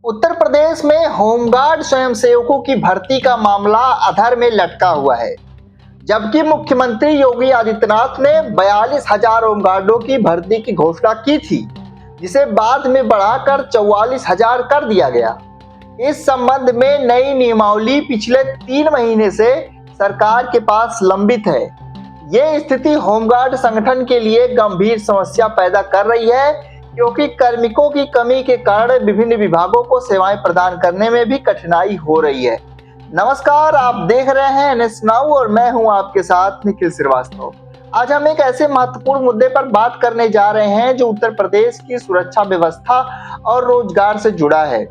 उत्तर प्रदेश में होमगार्ड स्वयंसेवकों की भर्ती का मामला अधर में लटका हुआ है, जबकि मुख्यमंत्री योगी आदित्यनाथ ने 42,000 होमगार्डों की भर्ती की घोषणा की थी, जिसे बाद में बढ़ाकर 44,000 कर दिया गया। इस संबंध में नई नियमावली पिछले 3 महीने से सरकार के पास लंबित है। ये स्थिति होमगार्ड संगठन के लिए गंभीर समस्या पैदा कर रही है, क्योंकि कार्मिकों की कमी के कारण विभिन्न विभागों को सेवाएं प्रदान करने में भी कठिनाई हो रही है। नमस्कार, आप देख रहे हैं एनएस नाउ और मैं हूं आपके साथ निखिल श्रीवास्तव। आज हम एक ऐसे महत्वपूर्ण मुद्दे पर बात करने जा रहे हैं जो उत्तर प्रदेश की सुरक्षा व्यवस्था और रोजगार से जुड़ा है।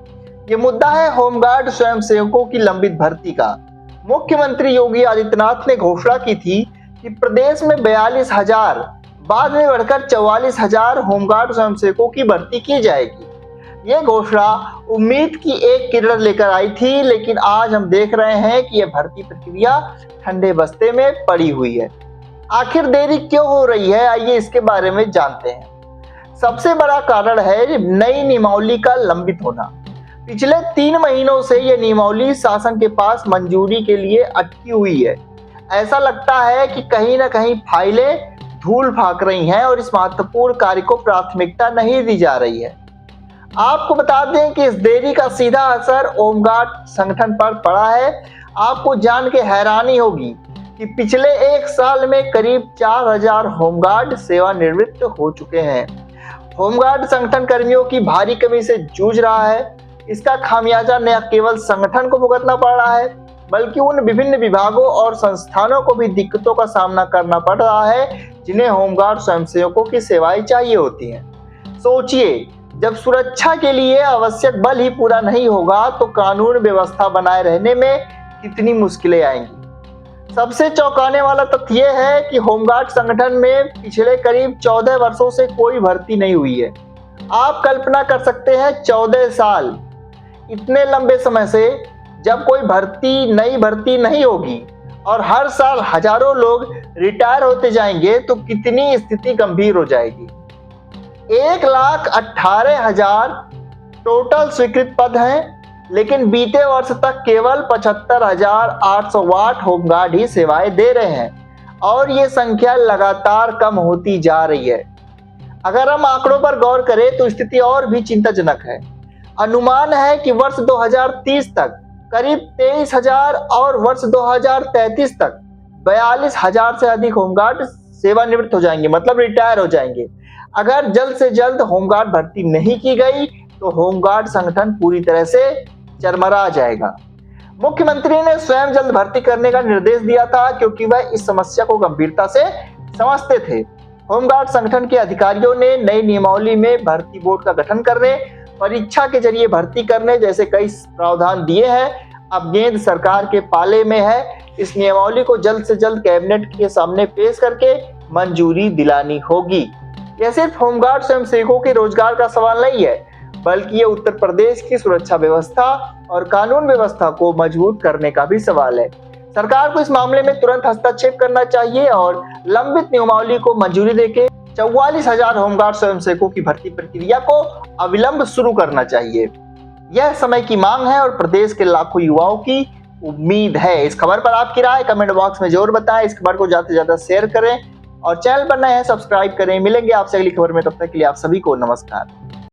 ये मुद्दा है होमगार्ड स्वयंसेवकों की लंबित भर्ती का। मुख्यमंत्री योगी आदित्यनाथ ने घोषणा की थी कि प्रदेश में 42,000 बाद में बढ़कर 44,000 होमगार्ड स्वयंसेवकों की भर्ती की जाएगी। ये घोषणा उम्मीद की एक किरण लेकर आई थी, लेकिन आज हम देख रहे हैं कि यह भर्ती प्रक्रिया ठंडे बस्ते में पड़ी हुई है। आखिर देरी क्यों हो रही है, आइए इसके बारे में जानते हैं। सबसे बड़ा कारण है नई नियमावली का लंबित होना। पिछले 3 महीनों से यह नियमावली शासन के पास मंजूरी के लिए अटकी हुई है। ऐसा लगता है कि कहीं ना कहीं फाइलें धूल फाक रही हैं और इस महत्वपूर्ण कार्य को प्राथमिकता नहीं दी जा रही है। आपको बता दें कि इस देरी का सीधा असर होमगार्ड संगठन पर पड़ा है। आपको जान के हैरानी होगी कि पिछले 1 साल में करीब 4,000 होमगार्ड सेवानिवृत्त हो चुके हैं। होमगार्ड संगठन कर्मियों की भारी कमी से जूझ रहा है। इसका खामियाजा न केवल संगठन को भुगतना पड़ रहा है, बल्कि उन विभिन्न विभागों और संस्थानों को भी दिक्कतों का सामना करना पड़ रहा है जिन्हें होमगार्ड स्वयंसेवकों की सेवाएं चाहिए होती हैं। सोचिए, जब सुरक्षा के लिए आवश्यक बल ही पूरा नहीं होगा तो कानून व्यवस्था बनाए रहने में कितनी मुश्किलें आएंगी। सबसे चौंकाने वाला तथ्य यह है कि होमगार्ड संगठन में पिछले करीब 14 वर्षों से कोई भर्ती नहीं हुई है। आप कल्पना कर सकते हैं, 14 साल, इतने लंबे समय से जब कोई नई भर्ती नहीं होगी और हर साल हजारों लोग रिटायर होते जाएंगे तो कितनी स्थिति गंभीर हो जाएगी। 1,18,000 टोटल स्वीकृत पद हैं, लेकिन बीते वर्ष तक केवल 75,808 होमगार्ड ही सेवाएं दे रहे हैं और ये संख्या लगातार कम होती जा रही है। अगर हम आंकड़ों पर गौर करें तो स्थिति और भी चिंताजनक है। अनुमान है कि वर्ष 2030 तक करीब 23,000 और वर्ष 2033 तक 42,000 से अधिक होमगार्ड सेवानिवृत्त हो जाएंगे, मतलब रिटायर हो जाएंगे। अगर जल्द से जल्द होमगार्ड भर्ती नहीं की गई तो होमगार्ड संगठन पूरी तरह से चरमरा जाएगा। मुख्यमंत्री ने स्वयं जल्द भर्ती करने का निर्देश दिया था, क्योंकि वह इस समस्या को गंभीरता से समझते थे। होमगार्ड संगठन के अधिकारियों ने नई नियमावली में भर्ती बोर्ड का गठन करने, परीक्षा के जरिए भर्ती करने जैसे कई प्रावधान दिए हैं। अब गेंद सरकार के पाले में है। इस नियमावली को जल्द से जल्द कैबिनेट के सामने पेश करके मंजूरी दिलानी होगी। यह सिर्फ होमगार्ड स्वयंसेवकों के रोजगार का सवाल नहीं है, बल्कि ये उत्तर प्रदेश की सुरक्षा व्यवस्था और कानून व्यवस्था को मजबूत करने का भी सवाल है। सरकार को इस मामले में तुरंत हस्तक्षेप करना चाहिए और लंबित नियमावली को मंजूरी देके 44,000 होमगार्ड स्वयंसेवकों की भर्ती प्रक्रिया को अविलंब शुरू करना चाहिए। यह समय की मांग है और प्रदेश के लाखों युवाओं की उम्मीद है। इस खबर पर आपकी राय कमेंट बॉक्स में जरूर बताएं। इस खबर को ज्यादा से ज्यादा शेयर करें और चैनल पर नए हैं सब्सक्राइब करें। मिलेंगे आपसे अगली खबर में, तब तक के लिए आप सभी को नमस्कार।